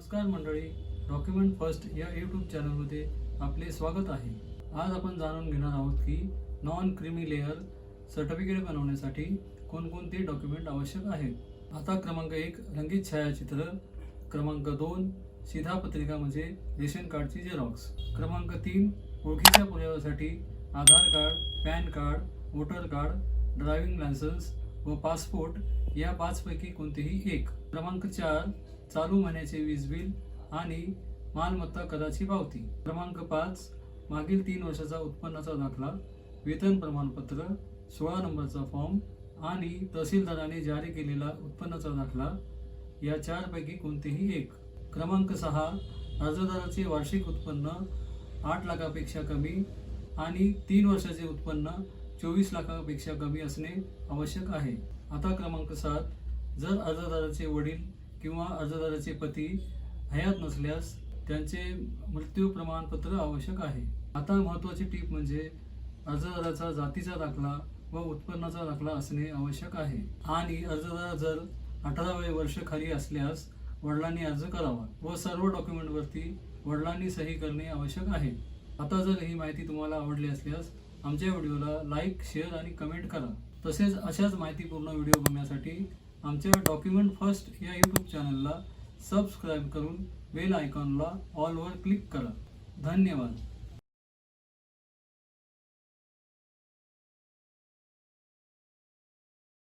नमस्कार मंडळी, document first या यूट्यूब चॅनलमध्ये आपले स्वागत आहे. आज आपण जाणून घेणार आहोत की नॉन क्रीमी लेअर सर्टिफिकेट बनवण्यासाठी कोणकोणते डॉक्युमेंट आवश्यक आहेत. आता क्रमांक 1 रंगीत छायाचित्र, क्रमांक 2 शिधापत्रिका म्हणजे रेशन कार्डची झेरॉक्स, क्रमांक 3 ओळखीच्या पुराव्यासाठी Aadhaar card, PAN card, voter card, driving licence व पासपोर्ट या 5 पैकी कोणतेही एक, क्रमांक 4 चालू महिन्याचे वीज बिल आणि मालमत्ता कराची पावती, क्रमांक 5 मागील 3 वर्षाचा उत्पन्नाचा दाखला, वेतन प्रमाणपत्र, 16 नंबरचा फॉर्म आणि तहसीलदाराने जारी केलेला उत्पन्नाचा दाखला या 4 पैकी कोणतेही एक, क्रमांक 6 अर्जदाराचे वार्षिक उत्पन्न 8 लाखापेक्षा कमी आणि 3 वर्षाचे उत्पन्न 24 लाखापेक्षा कमी असणे आवश्यक आहे. आता क्रमांक 7 जर अर्जदाराचे वडील किंवा अर्जदाराचे पती हयात नसल्यास त्यांचे मृत्यू प्रमाणपत्र आवश्यक आहे. आता महत्त्वाची टीप म्हणजे अर्जदाराचा जातीचा दाखला व उत्पन्नाचा दाखला असणे आवश्यक आहे आणि अर्जदार जर 18 वर्ष खाली असल्यास वडिलांनी अर्ज करावा व सर्व डॉक्युमेंटवरती वडिलांनी सही करणे आवश्यक आहे. आता जर ही माहिती तुम्हाला आवडली असल्यास आमच्या व्हिडिओला लाईक, शेअर आणि कमेंट करा. तसेच अशाच माहितीपूर्ण व्हिडिओ बघण्यासाठी आमच्या डॉक्युमेंट फर्स्ट या यूट्यूब चॅनलला सबस्क्राईब करून बेल आयकॉनला ऑलवर क्लिक करा. धन्यवाद.